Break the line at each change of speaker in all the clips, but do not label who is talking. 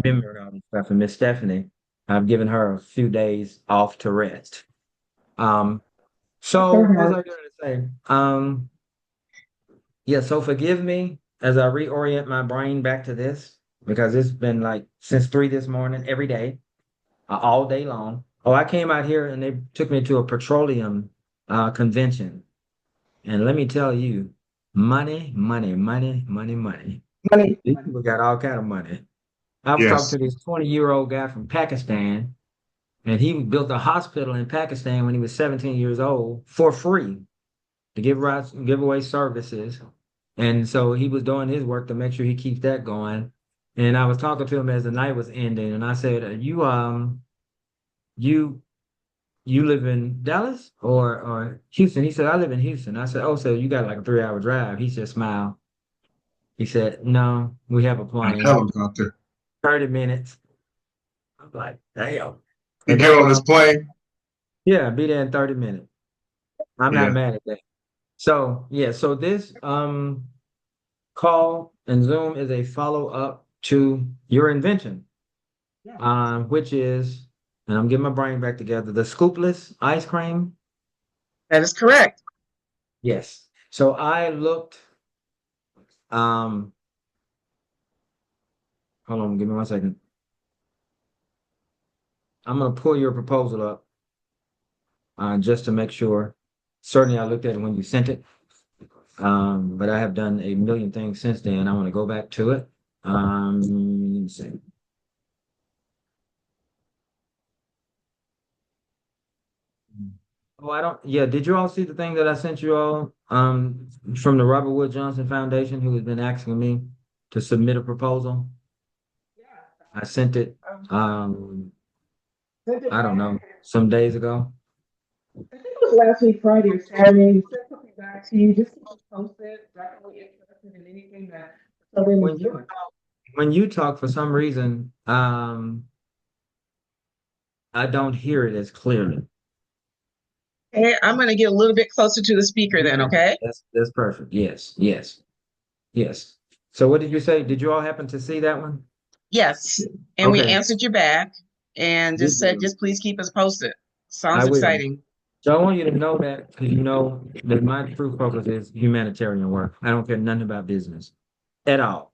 remembering all this stuff. And Miss Stephanie, I've given her a few days off to rest. Um, so what was I going to say? Yeah, so forgive me as I reorient my brain back to this because it's been like since 3 this morning, every day, all day long. Oh, I came out here and they took me to a petroleum convention. And let me tell you, money, money, money, money, money.
Money.
These people got all kind of money. I was talking
Yes.
to this 20-year-old guy from Pakistan, and he built a hospital in Pakistan when he was 17 years old for free to give away services. And so he was doing his work to make sure he keeps that going. And I was talking to him as the night was ending, and I said, you you live in Dallas or Houston?" He said, "I live in Houston." I said, "Oh, so you got like a 3 hour drive?" He just smiled. He said, "No, we have a
A
plane,
helicopter.
30 minutes." I'm like, damn.
You
And
get
that's
on
why
this plane?
yeah, be there in 30 minutes. I'm not
Yeah.
mad at that. So yeah, so this call and Zoom is a follow-up to your invention, which is, and I'm getting my brain back together, the scoopless ice cream.
That is correct.
Yes. So I looked, um, hold on, give me 1 second. I'm gonna pull your proposal up just to make sure. Certainly I looked at it when you sent it. But I have done a million things since then. I want to go back to it. Let's see. Oh, I don't. Yeah, did you all see the thing that I sent you all from the Robert Wood Johnson Foundation, who has been asking me to submit a proposal? I sent it. Um,
Sent it
I don't
back.
know, some days ago.
I think it was last week, Friday or Saturday. We sent something back to you. Just keep us posted. Definitely interested in anything that Southern is
When you
doing.
when you talk, for some reason, I don't hear it as clearly.
Hey, I'm going to get a little bit closer to the speaker then, okay?
That's perfect. Yes, yes, yes. So what did you say? Did you all happen to see that one?
Yes. And we
Okay,
answered you back and
good
just said,
deal.
just please keep us posted.
I
Sounds
will.
exciting.
So I want you to know that because you know that my true focus is humanitarian work. I don't care nothing about business at all,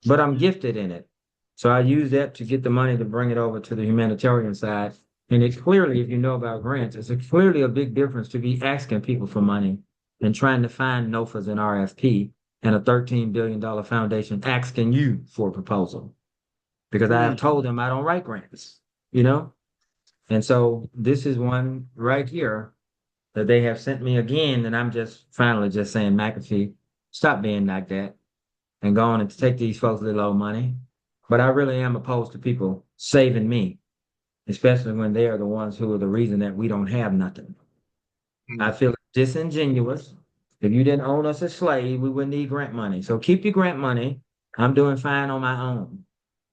but I'm gifted in it. So I use that to get the money to bring it over to the humanitarian side. And it clearly, if you know about grants, clearly a big difference to be asking people for money and trying to find NOFAs and RFP and a $13 billion foundation asking you for a proposal. Because I have
Mm.
told them I don't write grants, you know? And so this is one right here that they have sent me again, and I'm just finally just saying, McAfee, stop being like that and go on and take these folks a little old money. But I really am opposed to people saving me, especially when they are the ones who are the reason that we don't have nothing. I
Mm.
feel disingenuous. If you didn't own us as slave, we wouldn't need grant money. So keep your grant money. I'm doing fine on my own.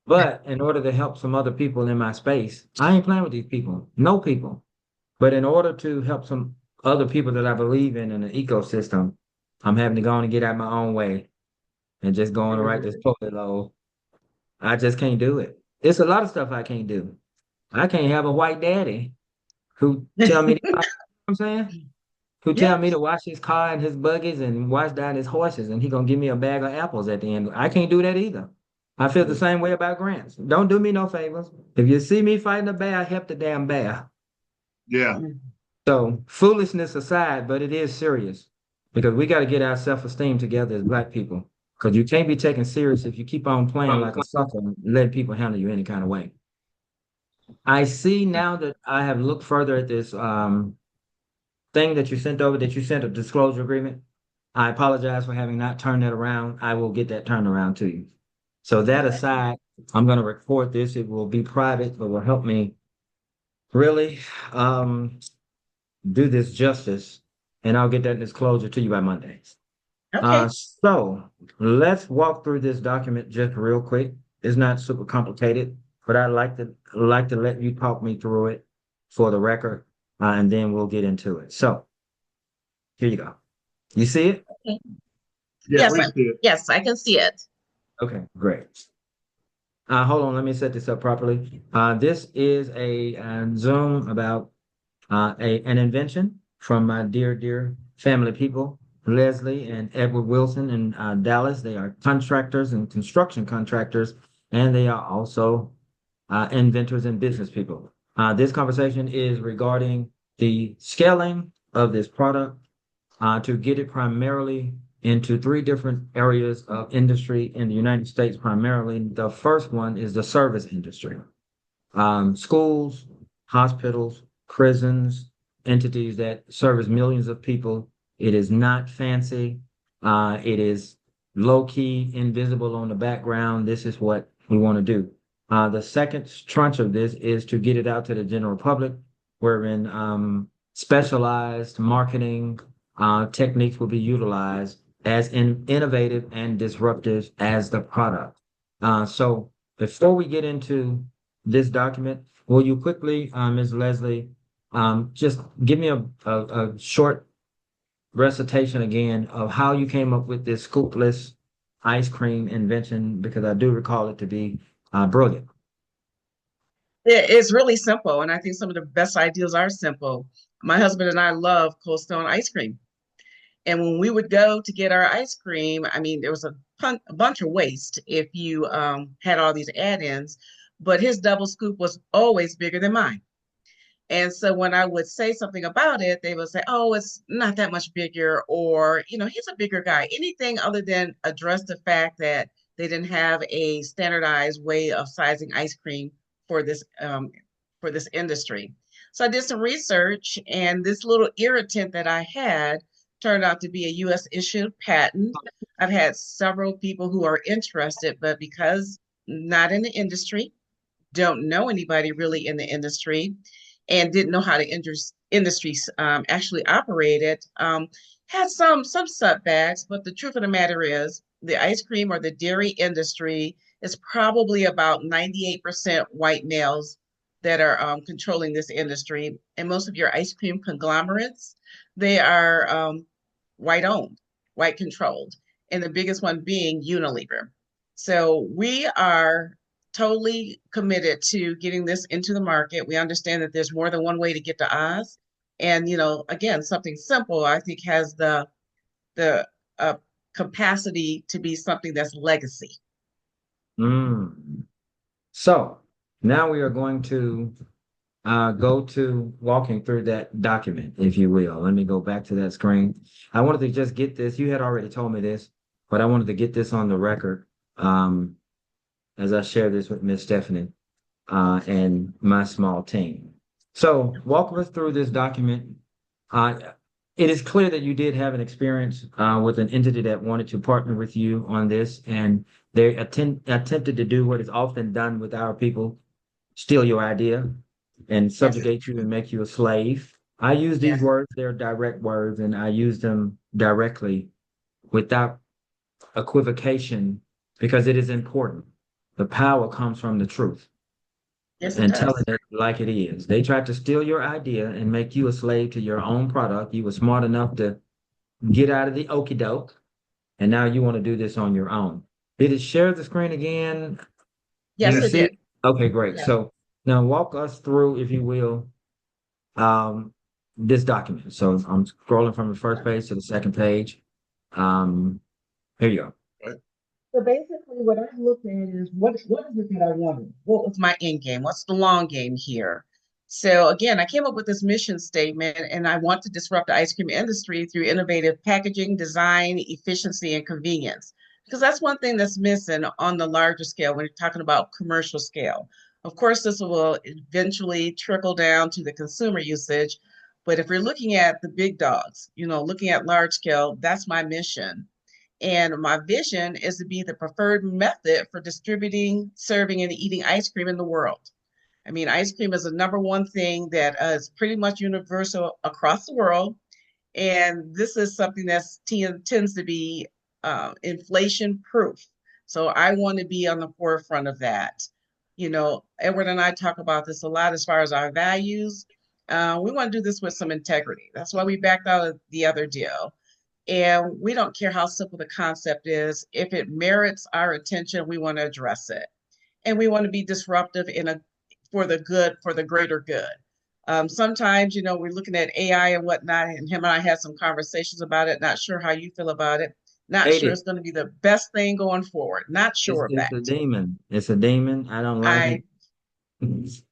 But in order to help some other people in my space, I ain't playing with these people. No people. But in order to help some other people that I believe in the ecosystem, I'm having to go on and get out my own way and just go on and write this toilet load. I just can't do it. It's a lot of stuff I can't do. I can't have a white daddy who tell me, you know what I'm saying? Who tell me
Yes.
to wash his car and his buggies and wash down his horses, and he gonna give me a bag of apples at the end. I can't do that either. I feel the same way about grants. Don't do me no favors. If you see me fighting a bear, help the damn bear.
Yeah.
So foolishness aside, but it is serious because we got to get our self-esteem together as Black people. Because you can't be taken serious if you keep on playing like a sucker and letting people handle you any kind of way. I see now that I have looked further at this thing that you sent over, that you sent a disclosure agreement. I apologize for having not turned that around. I will get that turned around to you. So that aside, I'm going to record this. It will be private, but will help me really do this justice, and I'll get that disclosure to you by Monday.
Okay.
So let's walk through this document just real quick. It's not super complicated, but I'd like to let you talk me through it for the record, and then we'll get into it. So here you go. You see it?
Yeah, we see it.
Yes, I can see it.
Okay, great. Hold on, let me set this up properly. This is a Zoom about an invention from my dear family people, Leslie and Edward Wilson in Dallas. They are contractors and construction contractors, and they are also inventors and business people. This conversation is regarding the scaling of this product to get it primarily into three different areas of industry in the United States, primarily. The first one is the service industry. Schools, hospitals, prisons, entities that service millions of people. It is not fancy. It is low key, invisible on the background. This is what we want to do. The second tranche of this is to get it out to the general public, wherein specialized marketing techniques will be utilized as innovative and disruptive as the product. So before we get into this document, will you quickly, Ms. Leslie, just give me a short recitation again of how you came up with this scoopless ice cream invention, because I do recall it to be brilliant.
It's really simple, and I think some of the best ideas are simple. My husband and I love Cold Stone ice cream. And when we would go to get our ice cream, I mean, there was a bunch of waste if you had all these add-ins, but his double scoop was always bigger than mine. And so when I would say something about it, they would say, oh, it's not that much bigger, or, he's a bigger guy. Anything other than address the fact that they didn't have a standardized way of sizing ice cream for this industry. So I did some research, and this little irritant that I had turned out to be a US issued patent. I've had several people who are interested, but because not in the industry, don't know anybody really in the industry, and didn't know how the industry actually operated, had some setbacks. But the truth of the matter is, the ice cream or the dairy industry is probably about 98% white males that are controlling this industry. And most of your ice cream conglomerates, they are white owned, white controlled, and the biggest one being Unilever. So we are totally committed to getting this into the market. We understand that there's more than one way to get to Oz. And, again, something simple, I think, has the capacity to be something that's legacy.
Mm. So now we are going to go to walking through that document, if you will. Let me go back to that screen. I wanted to just get this. You had already told me this, but I wanted to get this on the record as I share this with Miss Stephanie and my small team. So walk us through this document. Uh, it is clear that you did have an experience with an entity that wanted to partner with you on this, and they attempted to do what is often done with our people, steal your idea and
Yes,
subjugate you and make you a slave. I use these
yes,
words, they're direct words, and I use them directly without equivocation because it is important. The power comes from the truth
yes, it
and telling
does.
it like it is. They tried to steal your idea and make you a slave to your own product. You were smart enough to get out of the okey doke, and now you want to do this on your own. Did it share the screen again? Do you
Yes, it
see
did.
it? Okay, great.
Yes.
So now walk us through, if you will, um, this document. So I'm scrolling from the first page to the second page. Um, here you go.
So basically, what I looked at is what is it that I wanted?
What was my end game? What's the long game here? So again, I came up with this mission statement, and I want to disrupt the ice cream industry through innovative packaging, design, efficiency, and convenience. Because that's one thing that's missing on the larger scale when you're talking about commercial scale. Of course, this will eventually trickle down to the consumer usage, but if we're looking at the big dogs, looking at large scale, that's my mission. And my vision is to be the preferred method for distributing, serving, and eating ice cream in the world. I mean, ice cream is the number one thing that is pretty much universal across the world. And this is something that tends to be inflation proof. So I want to be on the forefront of that. Edward and I talk about this a lot as far as our values. We want to do this with some integrity. That's why we backed out of the other deal. And we don't care how simple the concept is. If it merits our attention, we want to address it. and we want to be disruptive for the greater good. Sometimes, we're looking at AI and whatnot, and him and I had some conversations about it. Not sure how you feel about it. Not
Hate
sure
it.
it's going to be the best thing going forward. Not sure of
It's
that.
a demon. It's a demon. I don't like
I
it.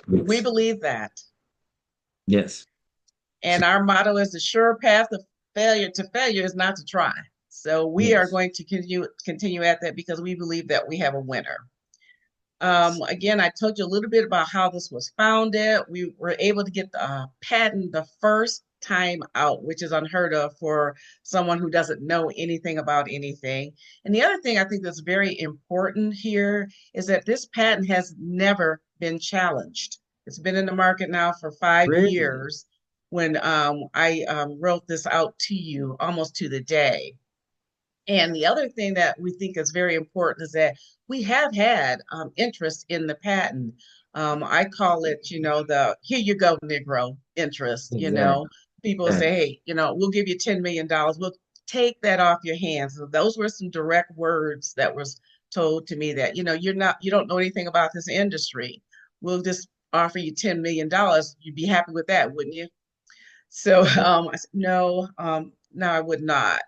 We
Yes.
believe that.
Yes.
And our motto is the sure path of failure is not to try. So we are
Yes.
going to continue at that because we believe that we have a winner.
Yes.
Again, I told you a little bit about how this was founded. We were able to get the patent the first time out, which is unheard of for someone who doesn't know anything about anything. And the other thing I think that's very important here is that this patent has never been challenged. It's been in the market now for 5 years
Really?
when I wrote this out to you almost to the day. And the other thing that we think is very important is that we have had interest in the patent. I call it, the here you go, Negro interest.
Exactly.
People say,
Exactly.
hey, we'll give you $10 million. We'll take that off your hands. So those were some direct words that was told to me that, you don't know anything about this industry. We'll just offer you $10 million. You'd be happy with that, wouldn't you? So I said, no, no, I would not.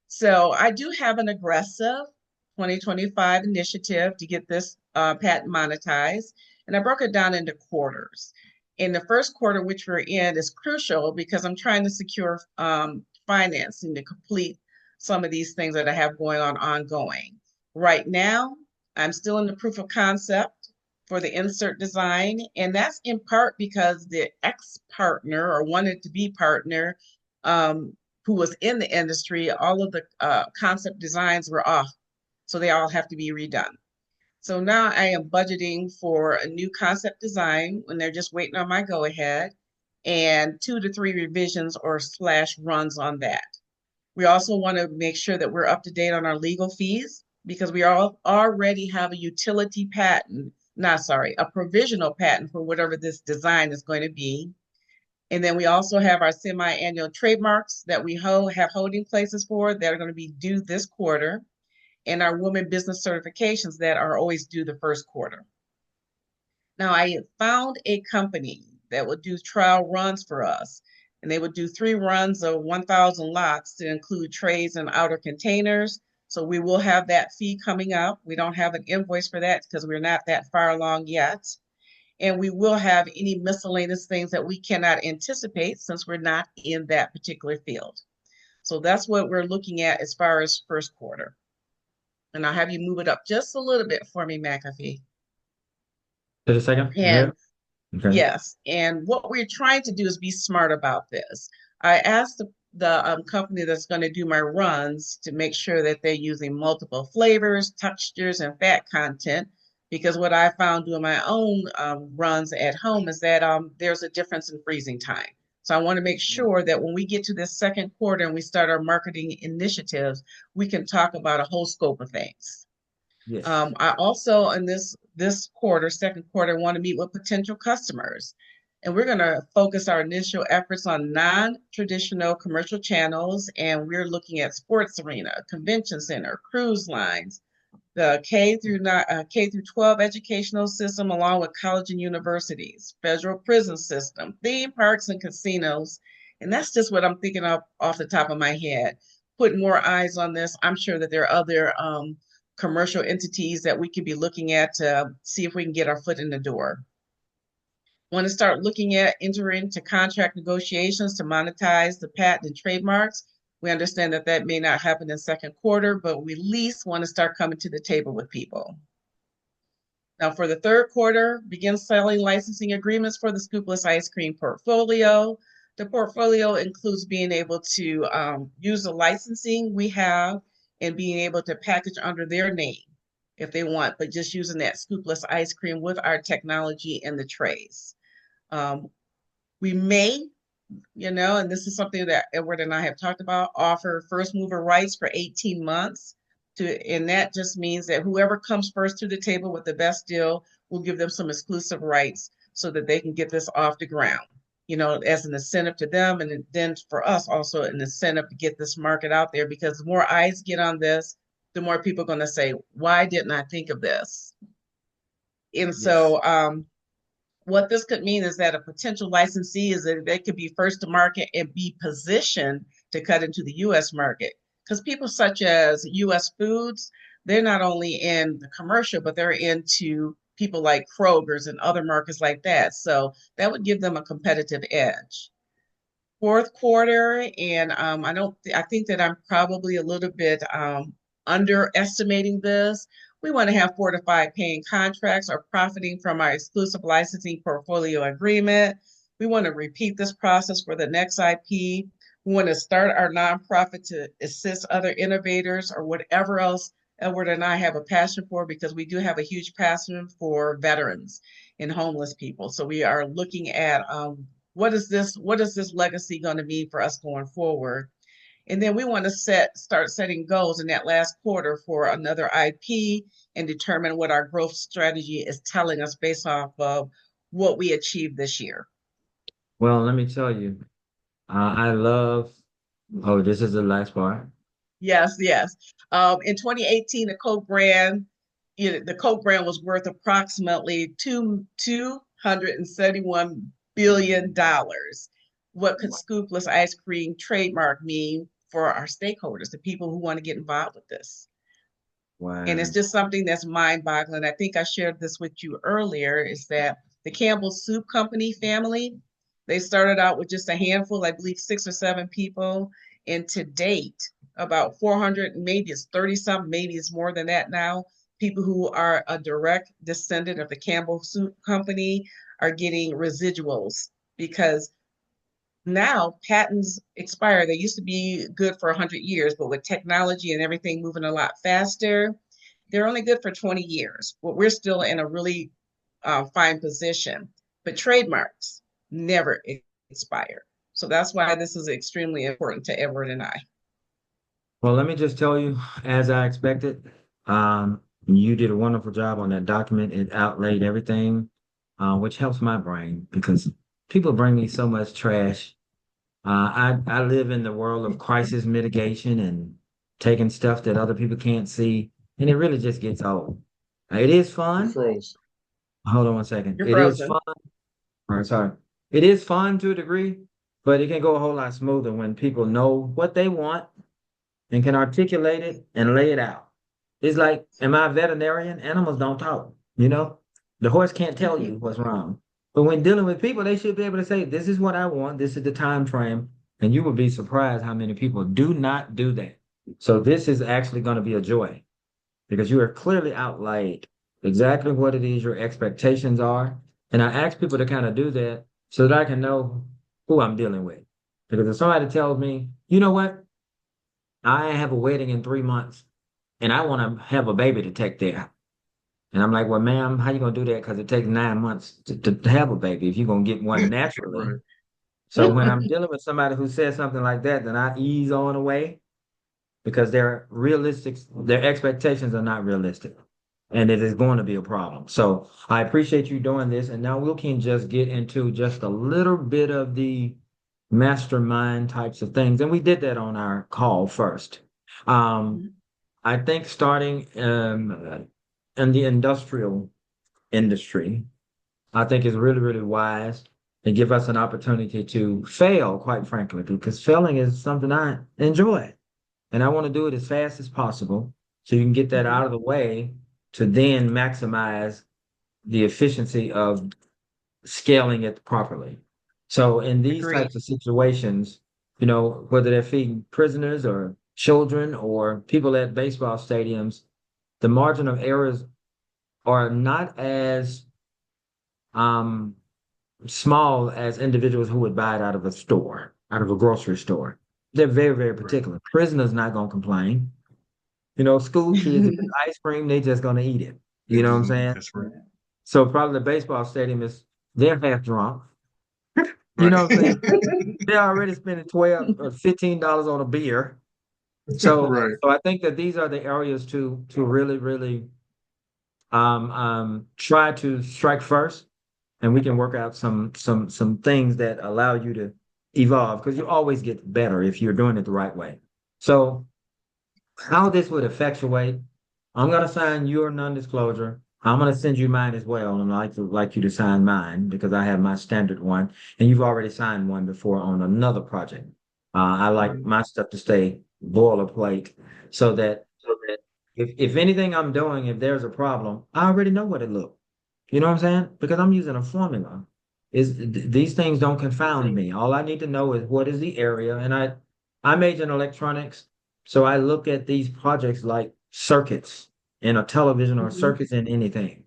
So I do have an aggressive 2025 initiative to get this patent monetized. And I broke it down into quarters. In the first quarter, which we're in, is crucial because I'm trying to secure financing to complete some of these things that I have going on ongoing. Right now, I'm still in the proof of concept for the insert design. And that's in part because the ex partner or wanted to be partner who was in the industry, all of the concept designs were off. So they all have to be redone. So now I am budgeting for a new concept design when they're just waiting on my go ahead and 2 to 3 revisions or slash runs on that. We also want to make sure that we're up to date on our legal fees because we all already have a utility patent, not sorry, a provisional patent for whatever this design is going to be. And then we also have our semi-annual trademarks that we have holding places for that are going to be due this quarter, and our women business certifications that are always due the first quarter. Now, I found a company that would do trial runs for us, and they would do 3 runs of 1,000 lots to include trays and outer containers. So we will have that fee coming up. We don't have an invoice for that because we're not that far along yet. And we will have any miscellaneous things that we cannot anticipate since we're not in that particular field. So that's what we're looking at as far as first quarter. And I'll have you move it up just a little bit for me, McAfee.
To the second?
And
Yeah. Okay.
yes, and what we're trying to do is be smart about this. I asked the company that's going to do my runs to make sure that they're using multiple flavors, textures, and fat content. Because what I found doing my own runs at home is that there's a difference in freezing time. So I want to make sure that when we get to this second quarter and we start our marketing initiatives, we can talk about a whole scope of things.
Yes.
I also in this quarter, second quarter, want to meet with potential customers, and we're going to focus our initial efforts on non-traditional commercial channels, and we're looking at sports arena, convention center, cruise lines, the K through 12 educational system, along with college and universities, federal prison system, theme parks and casinos, and that's just what I'm thinking of off the top of my head. Put more eyes on this. I'm sure that there are other commercial entities that we could be looking at to see if we can get our foot in the door. Want to start looking at entering into contract negotiations to monetize the patent and trademarks. We understand that that may not happen in second quarter, but we at least want to start coming to the table with people. Now, for the third quarter, begin selling licensing agreements for the Scoopless ice cream portfolio. The portfolio includes being able to use the licensing we have and being able to package under their name if they want, but just using that Scoopless ice cream with our technology and the trays. We may, and this is something that Edward and I have talked about, offer first mover rights for 18 months. And that just means that whoever comes first to the table with the best deal will give them some exclusive rights so that they can get this off the ground, as an incentive to them. And then for us also an incentive to get this market out there, because the more eyes get on this, the more people are going to say, why didn't I think of this? And
Yes.
so what this could mean is that a potential licensee is that they could be first to market and be positioned to cut into the U.S. market. Because people such as U.S. Foods, they're not only in the commercial, but they're into people like Kroger's and other markets like that. So that would give them a competitive edge. Fourth quarter, and I think that I'm probably a little bit underestimating this. We want to have 4 to 5 paying contracts or profiting from our exclusive licensing portfolio agreement. We want to repeat this process for the next IP. We want to start our nonprofit to assist other innovators or whatever else Edward and I have a passion for, because we do have a huge passion for veterans and homeless people. So we are looking at what is this legacy going to mean for us going forward. And then we want to start setting goals in that last quarter for another IP and determine what our growth strategy is telling us based off of what we achieved this year.
Well, let me tell you, I love, oh, this is the last part.
Yes, yes. In 2018, the Coke brand was worth approximately $271 billion. What could Scoopless ice cream trademark mean for our stakeholders, the people who want to get involved with this? And it's
Wow.
just something that's mind-boggling. I think I shared this with you earlier, is that the Campbell Soup Company family, they started out with just a handful, I believe 6 or 7 people. And to date, about 400, maybe it's 30 something, maybe it's more than that now. People who are a direct descendant of the Campbell Soup Company are getting residuals, because now patents expire. They used to be good for 100 years, but with technology and everything moving a lot faster, they're only good for 20 years. But we're still in a really fine position. But trademarks never expire. So that's why this is extremely important to Edward and I.
Well, let me just tell you, as I expected, you did a wonderful job on that document. It outlaid everything, which helps my brain because people bring me so much trash. I live in the world of crisis mitigation and taking stuff that other people can't see, and it really just gets old. It is
You
fun.
froze.
Hold on one second.
You're
It is
frozen.
fun. Or sorry. It is fun to a degree, but it can go a whole lot smoother when people know what they want and can articulate it and lay it out. It's like, am I a veterinarian? Animals don't talk, you know? The horse can't tell you what's wrong. But when dealing with people, they should be able to say, this is what I want, this is the time frame. And you will be surprised how many people do not do that. So this is actually going to be a joy because you are clearly outlined exactly what it is your expectations are. And I ask people to kind of do that so that I can know who I'm dealing with. Because if somebody tells me, you know what, I have a wedding in 3 months and I want to have a baby to take there. And I'm like, well, ma'am, how you gonna do that? Because it takes 9 months to have a baby if you're gonna get one naturally.
Right.
So when I'm dealing with somebody who says something like that, then I ease on away because their realistic, their expectations are not realistic. And it is going to be a problem. So I appreciate you doing this. And now we can just get into just a little bit of the mastermind types of things. And we did that on our call first. Um, I think starting in the industrial industry, I think is really, really wise and give us an opportunity to fail, quite frankly, because failing is something I enjoy. And I want to do it as fast as possible so you can get that out
Mhm.
of the way to then maximize the efficiency of scaling it properly. So in these
Agreed.
types of situations, whether they're feeding prisoners or children or people at baseball stadiums, the margin of errors are not as um, small as individuals who would buy it out of a store, out of a grocery store. They're very, very
Right.
particular. Prisoners not going to complain. School kids, if it's ice cream, they just going to eat it.
They're
You know what
gonna
I'm
eat.
saying?
That's right.
So probably the baseball stadium is, they're half drunk. You
Right.
know what I'm saying? They're already spending 12 or $15 on a beer. So,
Right.
so I think that these are the areas to really, really try to strike first, and we can work out some things that allow you to evolve because you always get better if you're doing it the right way. So, how this would effectuate, I'm going to sign your non-disclosure. I'm gonna send you mine as well, and I'd like you to sign mine because I have my standard one, and you've already signed one before on another project. I like my stuff to stay boilerplate so that if anything I'm doing, if there's a problem, I already know what it looks. You know what I'm saying? Because I'm using a formula. These things don't confound me. All I need to know is what is the area, and I major in electronics, so I look at these projects like circuits in a television or
Mhm.
circuits in anything.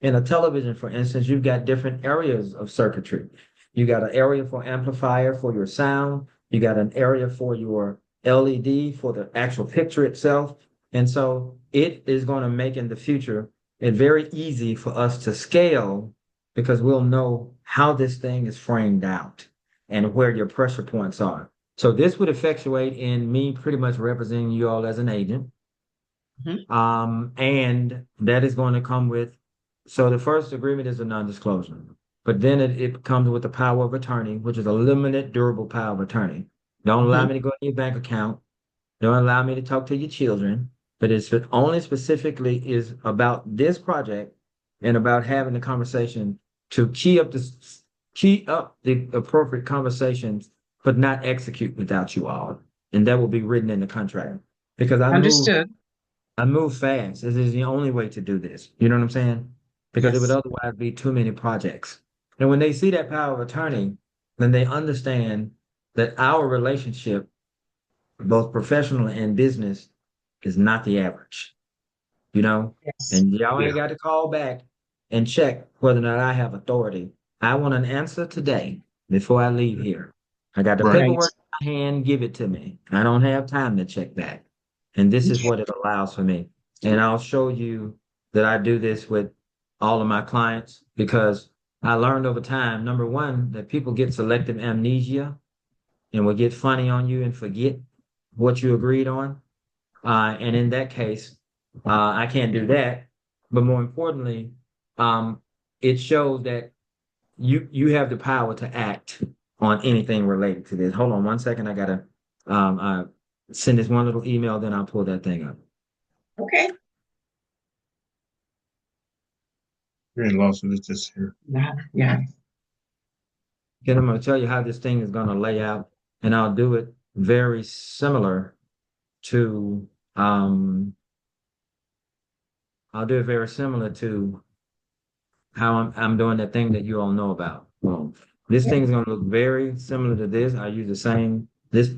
In a television, for instance, you've got different areas of circuitry. You got an area for amplifier for your sound. You got an area for your LED for the actual picture itself. And so it is going to make in the future it very easy for us to scale because we'll know how this thing is framed out and where your pressure points are. So this would effectuate in me pretty much representing you all as an agent.
Mhm.
And that is going to come with, so the first agreement is a non-disclosure, but then it comes with the power of attorney, which is a limited durable power of attorney. Don't allow
Mhm.
me to go in your bank account. Don't allow me to talk to your children, but it's only specifically is about this project and about having the conversation to key up the appropriate conversations, but not execute without you all. And that will be written in the contract because
Understood.
I move fast. This is the only way to do this. You know what I'm saying? Because it would
Yes.
otherwise be too many projects. And when they see that power of attorney, then they understand that our relationship, both professional and business, is not the average, you know?
Yes.
And y'all
Yeah.
ain't got to call back and check whether or not I have authority. I want an answer today before I leave here. I got the
Right.
Right.
paperwork in my hand, give it to me. I don't have time to check back. And this is
Okay.
what it allows for me. And I'll show you that I do this with all of my clients because I learned over time, number one, that people get selective amnesia and will get funny on you and forget what you agreed on. And in that case, I can't do that. But more importantly, um, it shows that you have the power to act on anything related to this. Hold on one second. I gotta uh, send this one little email, then I'll pull that thing up.
Okay.
Here in Los Angeles here.
Yeah. Yeah.
Then I'm gonna tell you how this thing is gonna lay out, and I'll do it very similar to I'll do it very similar to how I'm doing that thing that you all know about. Well, this thing is going to look very similar to this. I use the same. This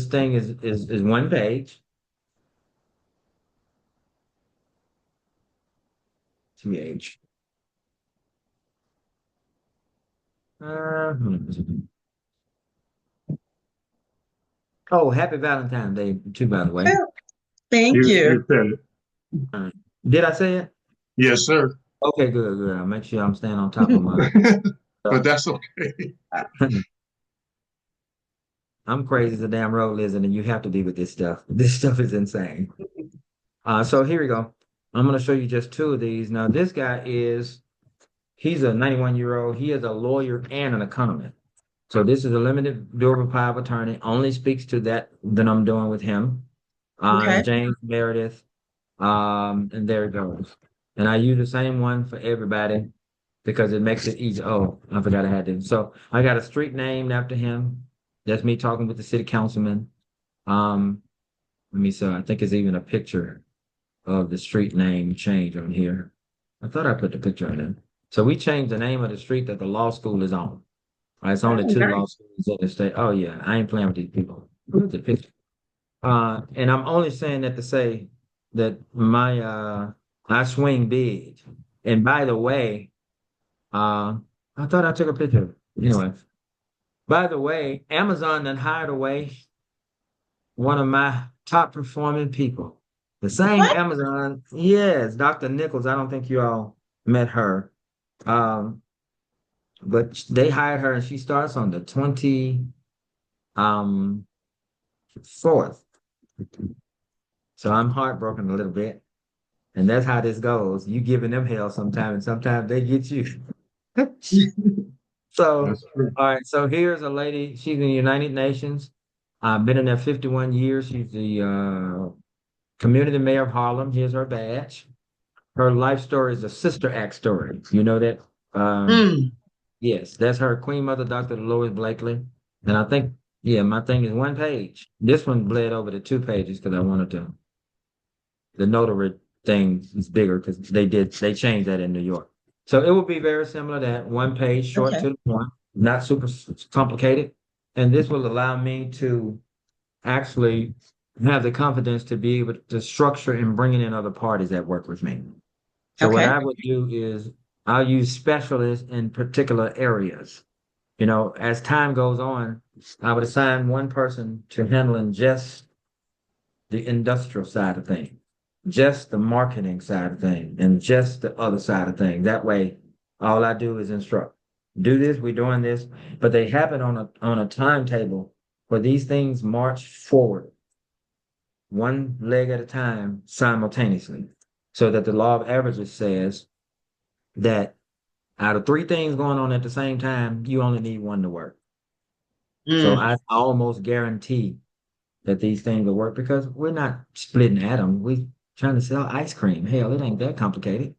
thing is one page. TH. Oh, happy Valentine's Day too, by the way.
Oh, thank
You
you.
said it.
Uh, did I say it?
Yes, sir.
Okay, good, good. I'll make sure I'm staying on top of my
But
stuff.
that's okay.
I'm crazy as a damn road lizard, and you have to be with this stuff. This stuff is insane. So here we go. I'm going to show you just two of these. Now, this guy he's a 91-year-old. He is a lawyer and an economist. So this is a limited durable power of attorney. Only speaks to that I'm doing with him.
Okay.
James Meredith. And there it goes. And I use the same one for everybody because it makes it easy. Oh, I forgot I had to. So I got a street named after him. That's me talking with the city councilman. Um, Let me see. I think it's even a picture of the street name change on here. I thought I put the picture on there. So we changed the name of the street that the law school is on. Right, it's only
Oh,
two law
nice.
schools in the state. Oh yeah, I ain't playing with these people. Put the picture. And I'm only saying that to say that I swing big. And by the way, I thought I took a picture. Anyway, by the way, Amazon done hired away one of my top performing people. The same
What?
Amazon, yes, Dr. Nichols. I don't think you all met her. Um, but they hired her and she starts on the um 4th. So I'm heartbroken a little bit. And that's how this goes. You giving them hell sometimes, and sometimes they get you. So,
That's true.
all right. So here's a lady. She's in the United Nations. I've been in there 51 years. She's the Community Mayor of Harlem. Here's her badge. Her life story is a sister act story. You know that? Um,
Mm,
yes, that's her Queen Mother, Dr. Dolores Blakely. And I think, yeah, my thing is one page. This one bled over to 2 pages because I wanted to. The notary thing is bigger because they changed that in New York. So it will be very similar to that 1 page, short
okay.
to the point, not super complicated. And this will allow me to actually have the confidence to be able to structure and bring in other parties that work with me. So what
Okay.
I would do is I'll use specialists in particular areas. You know, as time goes on, I would assign one person to handling just the industrial side of things, just the marketing side of things, and just the other side of things. That way, all I do is instruct. Do this, we're doing this, but they happen on a timetable where these things march forward one leg at a time simultaneously. So that the law of averages says that out of 3 things going on at the same time, you only need one to work. So
Mm,
I almost guarantee that these things will work because we're not splitting atoms. We're trying to sell ice cream. Hell, it ain't that complicated.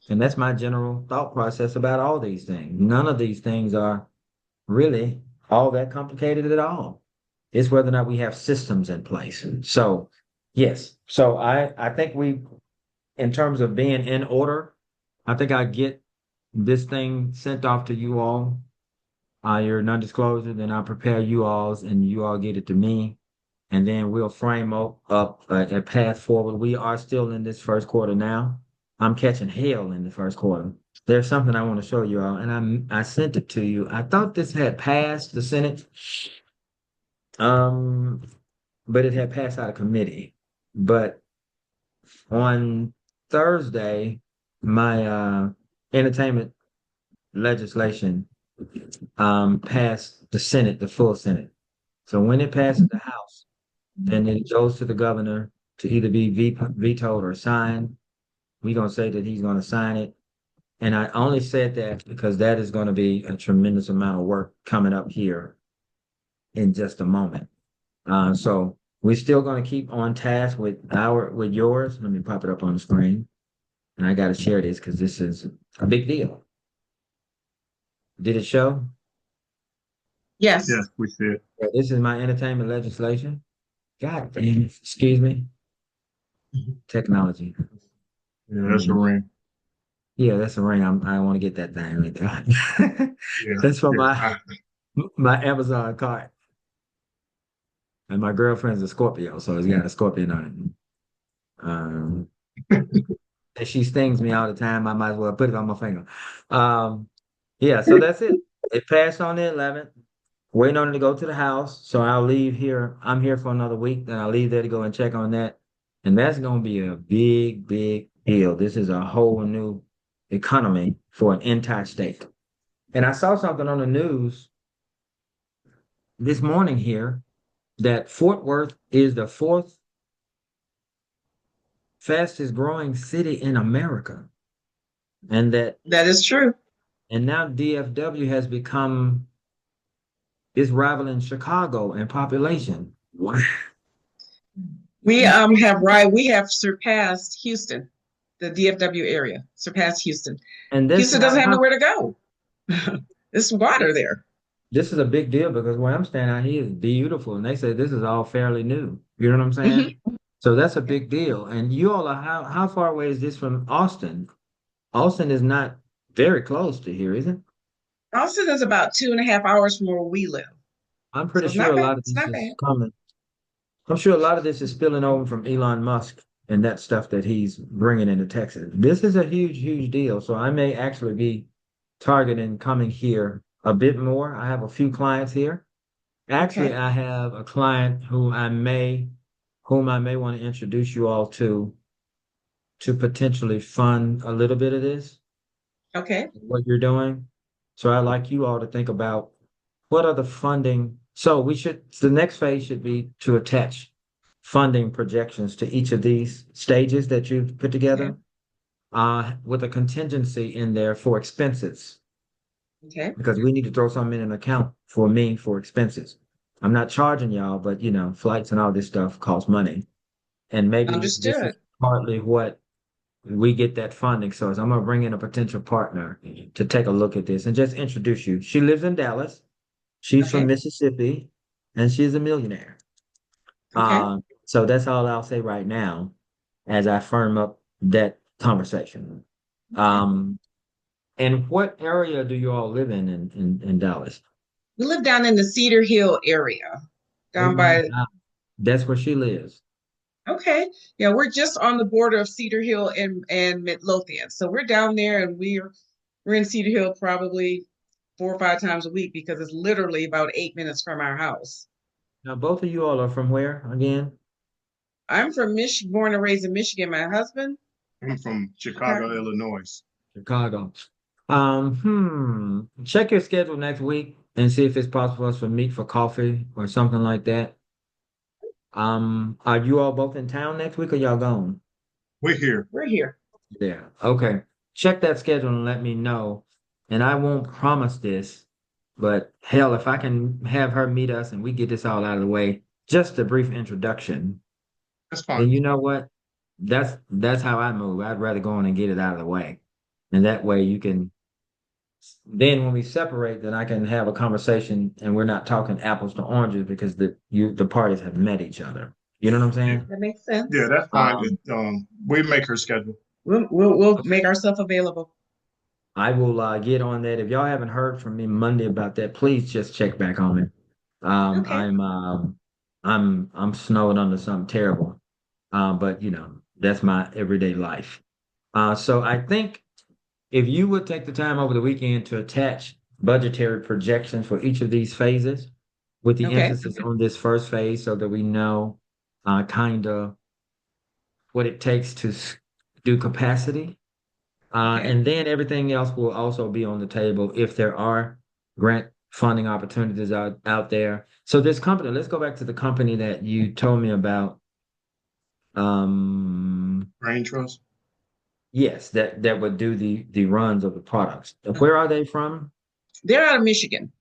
And that's my general thought process about all these things. None of these things are really all that complicated at all. It's whether or not we have systems in place. So, yes. So I think we, in terms of being in order, I think I get this thing sent off to you all, your non-disclosure, then I'll prepare you all's and you all get it to me. And then we'll frame up a path forward. We are still in this first quarter now. I'm catching hell in the first quarter. There's something I want to show you all, and I sent it to you. I thought this had passed the Senate, um, but it had passed out of committee. But on Thursday, my entertainment legislation passed the Senate, the full Senate. So when it passes the House, then it goes to the governor to either be vetoed or signed. We're gonna say that he's gonna sign it. And I only said that because that is going to be a tremendous amount of work coming up here in just a moment. So we're still going to keep on task with yours. Let me pop it up on the screen. And I got to share this because this is a big deal. Did it show?
yes.
Yes, we see it.
Yeah, this is my entertainment legislation. God damn it. Excuse me. Technology.
Yeah, that's a
Mhm.
ring.
Yeah, that's a ring. I want to get that thing right there.
Yeah,
That's for
yeah.
my Amazon cart. And my girlfriend's a Scorpio, so it's got a scorpion on it. And she stings me all the time. I might as well put it on my finger. Um, yeah, so that's it. It passed on the 11th. Waiting on it to go to the house. So I'll leave here. I'm here for another week. Then I'll leave there to go and check on that. And that's going to be a big, big deal. This is a whole new economy for an entire state. And I saw something on the news this morning here that Fort Worth is the fourth fastest growing city in America. And that
That is true.
and now DFW has become is rivaling Chicago in population. Wow.
We have surpassed Houston, the DFW area, surpassed Houston.
And this
Houston doesn't have nowhere to go. There's water there.
this is a big deal because where I'm standing out here is beautiful. And they say this is all fairly new. You know what I'm saying?
Mhm.
So that's a big deal. And you all are how far away is this from Austin? Austin is not very close to here, is it?
Austin is about 2.5 hours from where we live.
I'm pretty
So it's
sure
not
a
bad.
lot of
It's
this
not
is
bad.
coming. I'm sure a lot of this is spilling over from Elon Musk and that stuff that he's bringing into Texas. This is a huge, huge deal. So I may actually be targeting coming here a bit more. I have a few clients here. Actually,
Okay.
I have a client whom I may want to introduce you all to potentially fund a little bit of this,
Okay.
what you're doing. So I'd like you all to think about what are the funding. So the next phase should be to attach funding projections to each of these stages that you've put
Okay.
together, with a contingency in there for expenses,
Okay.
because we need to throw something in an account for me for expenses. I'm not charging y'all, but flights and all this stuff cost money. And maybe this
Understood.
is partly what we get that funding. So I'm going to bring in a potential partner to take a look at this and just introduce you. She lives in Dallas. She's from
Okay.
Mississippi, and she's a millionaire.
Okay.
So that's all I'll say right now as I firm up that conversation.
Okay.
Um, and what area do you all live in Dallas?
We live down in the Cedar Hill area,
Oh
down
my
by,
God. That's where she lives.
okay. Yeah, we're just on the border of Cedar Hill and Midlothian. So we're down there and we're in Cedar Hill probably 4 or 5 times a week because it's literally about 8 minutes from our house.
Now, both of you all are from where again?
I'm from Michigan, born and raised in Michigan. My husband,
I'm from Chicago,
Chicago.
Illinois.
Chicago. Check your schedule next week and see if it's possible for us to meet for coffee or something like that. Are you all both in town next week or y'all gone?
We're here.
We're here.
Yeah. Okay. Check that schedule and let me know. And I won't promise this, but hell, if I can have her meet us and we get this all out of the way, just a brief introduction,
That's
then
fine.
you know what? That's how I move. I'd rather go in and get it out of the way. And that way you can then when we separate, then I can have a conversation and we're not talking apples to oranges because the parties have met each other. You know what I'm
Yeah,
saying?
That makes sense.
yeah, that's fine.
Um,
We make her schedule.
We'll make ourselves available.
I will get on that. If y'all haven't heard from me Monday about that, please just check back on me. Um,
Okay.
I'm um, I'm snowed under something terrible. But you know, that's my everyday life. So I think if you would take the time over the weekend to attach budgetary projections for each of these phases, with the
Okay.
emphasis on this first phase, so that we know kind of what it takes to do capacity.
Okay.
And then everything else will also be on the table if there are grant funding opportunities out there. So this company, let's go back to the company that you told me about. Um,
Brain trust.
yes, that would do the runs of the products. Where are they from?
They're out of Michigan.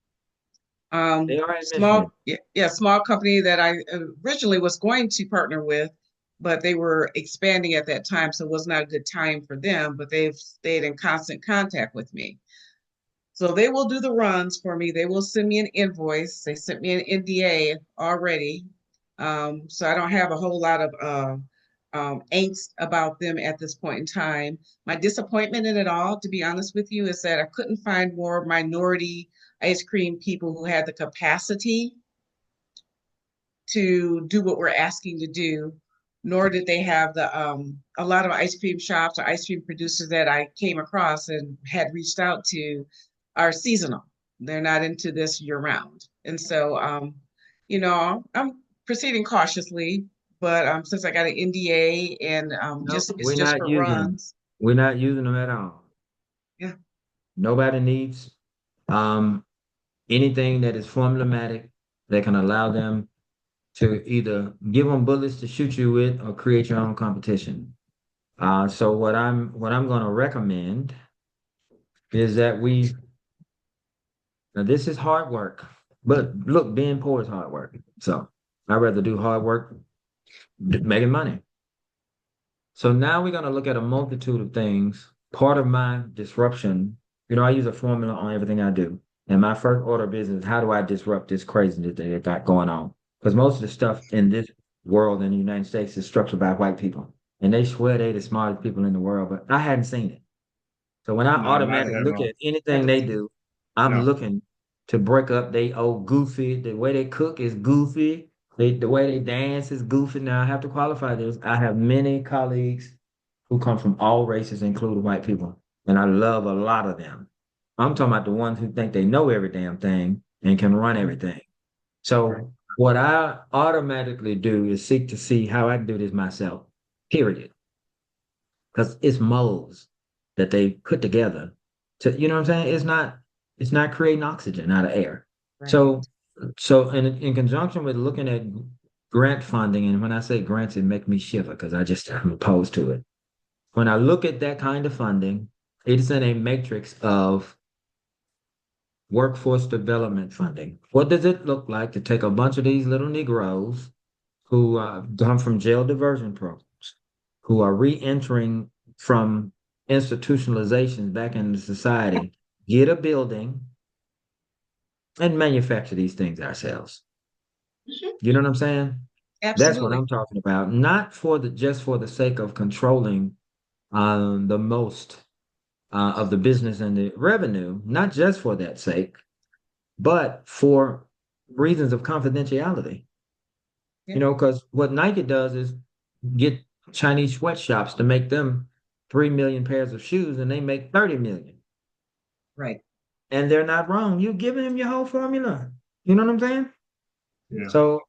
They are in Michigan.
Small, yeah, yeah, small company that I originally was going to partner with, but they were expanding at that time, so it was not a good time for them. But they've stayed in constant contact with me. So they will do the runs for me. They will send me an invoice. They sent me an NDA already. So I don't have a whole lot of angst about them at this point in time. My disappointment in it all, to be honest with you, is that I couldn't find more minority ice cream people who had the capacity to do what we're asking to do, nor did they have the a lot of ice cream shops or ice cream producers that I came across and had reached out to are seasonal. They're not into this year round. And so I'm proceeding cautiously, but since I got an NDA and
No,
just it's just for runs.
we're not using them at all.
Yeah.
Nobody needs um anything that is formulaic that can allow them to either give them bullets to shoot you with or create your own competition. So what I'm going to recommend is that now this is hard work, but look, being poor is hard work. So I'd rather do hard work making money. So now we're going to look at a multitude of things. Part of my disruption, I use a formula on everything I do. And my first order of business, how do I disrupt this craziness that they got going on? Because most of the stuff in this world in the United States is structured by white people. And they swear they the smartest people in the world, but I hadn't seen it. So when I
No, not
automatically
at
look
all.
at anything they do, I'm
No.
looking to break up they old goofy. The way they cook is goofy. The way they dance is goofy. Now I have to qualify this. I have many colleagues who come from all races, including white people, and I love a lot of them. I'm talking about the ones who think they know every damn thing and can run everything.
Right.
So what I automatically do is seek to see how I can do this myself. Period, because it's molds that they put together to, you know what I'm saying? It's not creating oxygen out of air.
Right.
So in conjunction with looking at grant funding, and when I say grants, it make me shiver because I'm opposed to it. When I look at that kind of funding, it's in a matrix of workforce development funding. What does it look like to take a bunch of these little Negroes who come from jail diversion programs, who are re-entering from institutionalization back into society, get a building and manufacture these things ourselves.
Mhm.
You know what I'm saying? That's what
Absolutely.
I'm talking about. Not for the just for the sake of controlling the most of the business and the revenue, not just for that sake, but for reasons of confidentiality.
Yeah.
You know, because what Nike does is get Chinese sweatshops to make them 3 million pairs of shoes and they make 30 million.
Right.
And they're not wrong. You're giving them your whole formula. You know what I'm saying?
Yeah.
So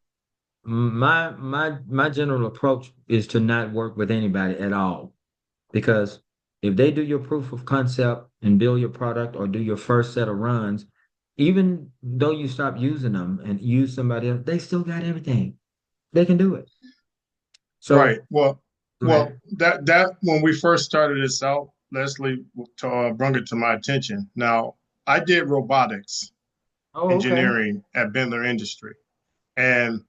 my general approach is to not work with anybody at all. Because if they do your proof of concept and build your product or do your first set of runs, even though you stop using them and use somebody else, they still got everything. They can do it.
Right.
So
Well,
go ahead.
that when we first started this out, Leslie brought it to my attention. Now, I did robotics
Oh, okay.
engineering at Bendler Industry, and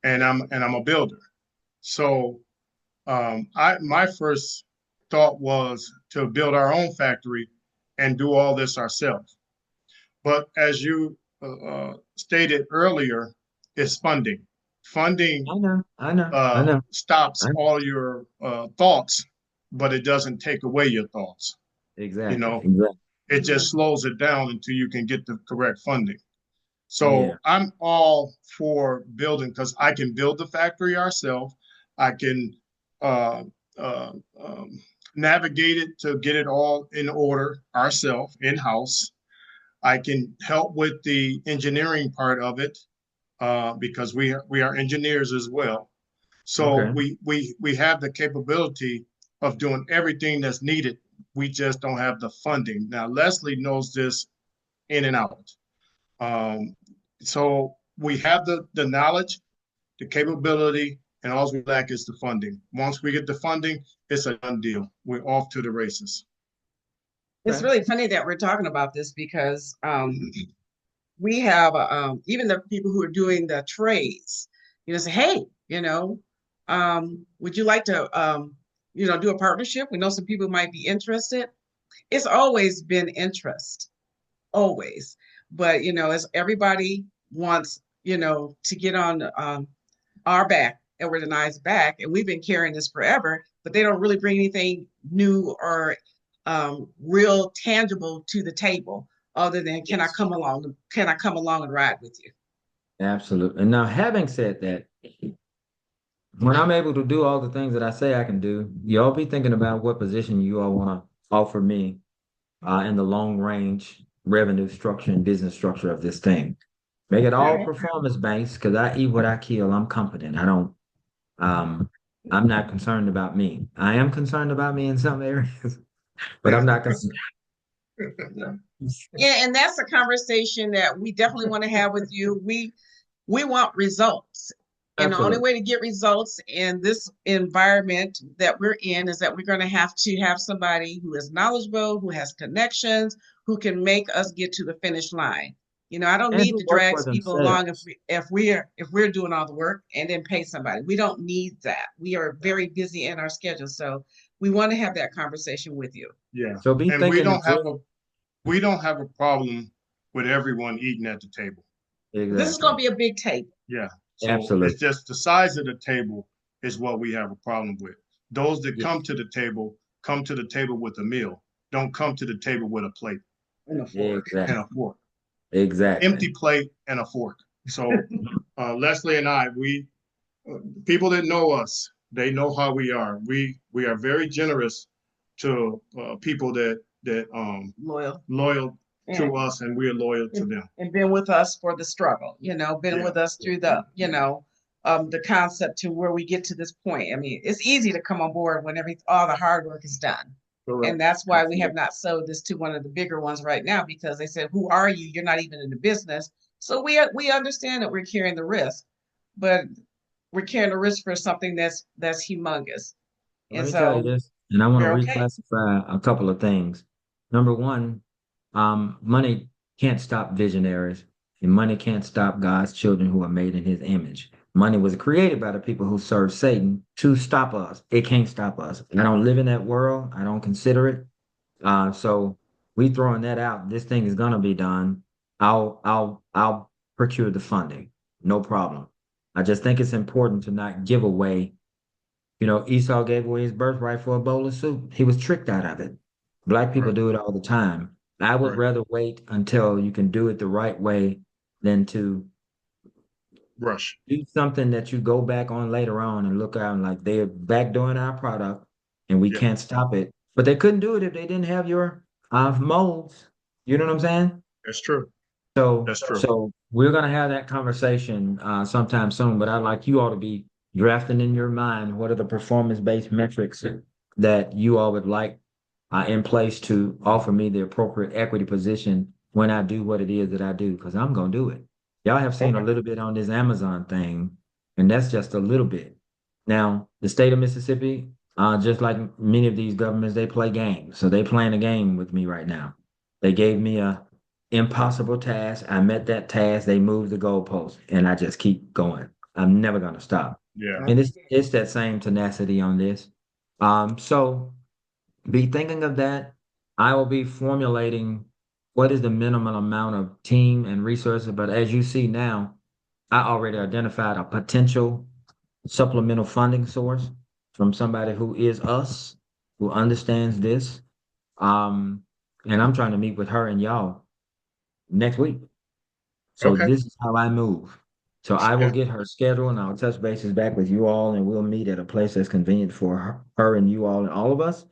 I'm a builder. So, I my first thought was to build our own factory and do all this ourselves. But as you stated earlier, is funding. Funding
I know, I know, I know.
stops
I know.
all your thoughts, but it doesn't take away your thoughts. You
Exactly,
know,
exactly.
it just slows it down until you can get the correct funding.
Yeah.
So I'm all for building because I can build the factory ourselves. I can uh, uh, um, navigate it to get it all in order ourselves in house. I can help with the engineering part of it because we are engineers as well. So
Okay.
we have the capability of doing everything that's needed. We just don't have the funding. Now Leslie knows this in and out. Um, so we have the knowledge, the capability, and all we lack is the funding. Once we get the funding, it's a done deal. We're off to the races.
It's
Okay.
really funny that we're talking about this because we have even the people who are doing the trades, say, hey, would you like to, do a partnership? We know some people might be interested. It's always been interest, always. But, as everybody wants, to get on our back, Edward and I's back, and we've been carrying this forever, but they don't really bring anything new or real tangible to the table other than can I come along and ride with you?
Absolutely. And now, having said that, when I'm able to do all the things that I say I can do, you all be thinking about what position you all want to offer me in the long range revenue structure and business structure of this thing. Make it all
Yeah.
performance based because I eat what I kill. I'm confident. I don't, um, I'm not concerned about me. I am concerned about me in some areas, but I'm not concerned.
Yeah, and that's a conversation that we definitely want to have with you. We want results. And the only
Absolutely.
way to get results in this environment that we're in is that we're going to have somebody who is knowledgeable, who has connections, who can make us get to the finish line. I don't
And
need
who
to
work
drag
for
people along
themselves.
if we're doing all the work and then pay somebody. We don't need that. We are very busy in our schedule, so we want to have that conversation with you.
Yeah.
So be
And we
thinking
don't
of
have a problem with everyone eating at the table.
This is going to
exactly.
be a big table.
Yeah. So it's
Absolutely.
just the size of the table is what we have a problem with. Those that
Yeah.
come to the table with a meal. Don't come to the table with a plate
And a fork.
and
Exactly.
a fork.
Exactly.
Empty plate and a fork. So Leslie and I, we people that know us, they know how we are. We are very generous to people that
Loyal.
loyal to
And,
us, and we're loyal to
and
them.
and been with us for the struggle, been
Yeah.
with us through the concept to where we get to this point. I mean, it's easy to come on board when all the hard work is done. And
Correct.
that's why we have
Absolutely.
not sold this to one of the bigger ones right now because they said, "Who are you? You're not even in the business." So we understand that we're carrying the risk, but we're carrying the risk for something that's humongous.
Let
And
me tell you
so
this, and I want to
we're okay.
reclassify a couple of things. Number one, money can't stop visionaries, and money can't stop God's children who are made in his image. Money was created by the people who serve Satan to stop us. It can't stop us. I don't live in that world. I don't consider it. So we throwing that out. This thing is gonna be done. I'll procure the funding. No problem. I just think it's important to not give away. Esau gave away his birthright for a bowl of soup. He was tricked out of it. Black people
Right.
do it all the time. I would
Right.
rather wait until you can do it the right way than to
Rush.
do something that you go back on later on and look out and like they're backdooring our product and we
Yeah.
can't stop it. But they couldn't do it if they didn't have your molds. You know what I'm saying?
That's true.
So,
That's true.
so we're gonna have that conversation sometime soon. But I'd like you all to be drafting in your mind what are the performance-based metrics that you all would like in place to offer me the appropriate equity position when I do what it is that I do, because I'm gonna do it. Y'all have seen a
Okay.
little bit on this Amazon thing, and that's just a little bit. Now, the state of Mississippi, just like many of these governments, they play games. So they playing a game with me right now. They gave me a impossible task. I met that task. They moved the goalpost, and I just keep going. I'm never gonna stop.
Yeah.
And it's that same tenacity on this. So be thinking of that. I will be formulating what is the minimum amount of team and resources. But as you see now, I already identified a potential supplemental funding source from somebody who is us, who understands this. Um, and I'm trying to meet with her and y'all next week. So
Okay.
this is how I move. So I will
Yeah.
get her schedule and I'll touch bases back with you all and we'll meet at a place that's convenient for her and you all and all of us.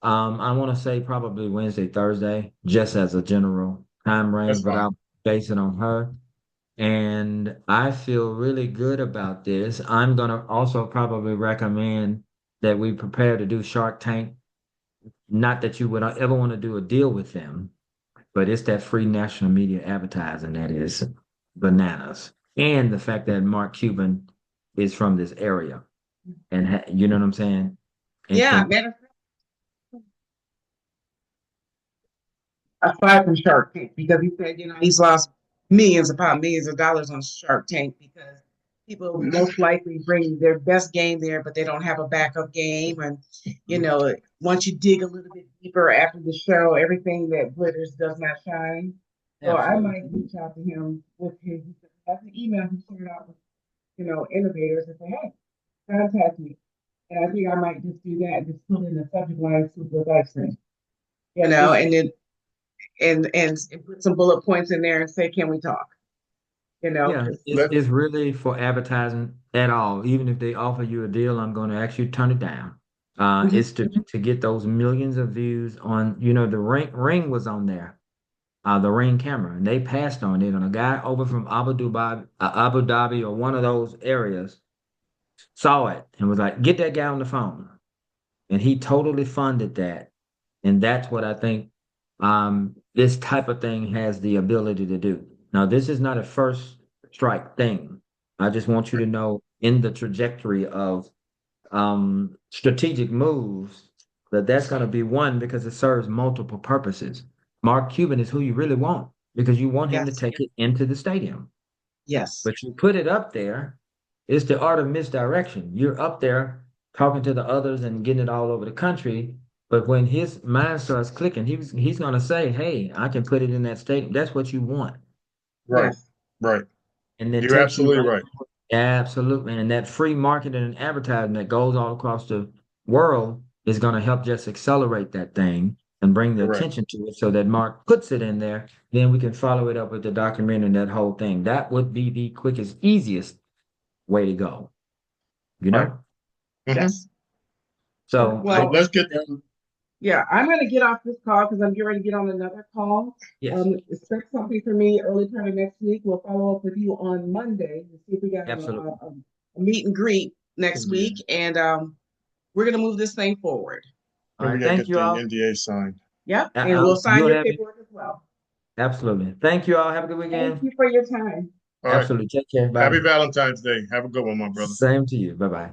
I want to say probably Wednesday, Thursday, just as a general time
That's
range, but
fine.
I'll base it on her. And I feel really good about this. I'm going to also probably recommend that we prepare to do Shark Tank. Not that you would ever want to do a deal with them, but it's that free national media advertising that is bananas. And the fact that Mark Cuban is from this area and you know what I'm saying? And
Yeah,
can,
matter of fact, aside from Shark Tank, because he said, he's lost millions of dollars on Shark Tank because people most likely bring their best game there, but they don't have a backup game. And, once you dig a little bit deeper after the show, everything that glitters does not shine. So I
absolutely.
might reach out to him with his, that's an email he shared out with, innovators and say, hey, contact me. And I think I might just do that, just put in the subject line super ice cream, and then and put some bullet points in there and say, can we talk?
Yeah,
Because
it's
Let
it's really for advertising at all. Even if they offer you a deal, I'm going to ask you to turn it down. It's to get those millions of views on, the ring was on there, the ring camera, and they passed on it. And a guy over from Abu Dhabi or one of those areas saw it and was like, "Get that guy on the phone." And he totally funded that. And that's what I think this type of thing has the ability to do. Now, this is not a first strike thing. I just want you to know in the trajectory of strategic moves that that's going to be one because it serves multiple purposes. Mark Cuban is who you really want because you want him to
yes,
take it into the stadium.
yes,
But you put it up there, it's the art of misdirection. You're up there talking to the others and getting it all over the country. But when his mind starts clicking, he's gonna say, "Hey, I can put it in that statement." That's what you want,
right.
yes,
Right.
and then
You're
takes you
absolutely
right.
right.
Absolutely, and that free marketing and advertising that goes all across the world is gonna help just accelerate that thing and bring the
Correct.
attention to it, so that Mark puts it in there. Then we can follow it up with the documentary and that whole thing. That would be the quickest, easiest way to go, you
Right.
know?
Hmm.
yes.
So I
So
Well,
let's get
yeah, I'm going to get off this call because I'm getting ready to get on another call.
yes,
Expect something from me early part of next week. We'll follow up with you on Monday to see if we got
absolutely.
a meet and greet next
NDA.
week, and we're going to move this thing forward.
All
Then we
right.
gotta
Thank
get
you
the
all.
NDA signed.
Yep, and we'll sign
You'll
your
have it.
paperwork as well.
Absolutely. Thank you all. Have a good
Thank
weekend.
you for your time.
All right.
Absolutely. Take care.
Happy
Bye.
Valentine's Day. Have a good one, my brother.
Same to you. Bye bye.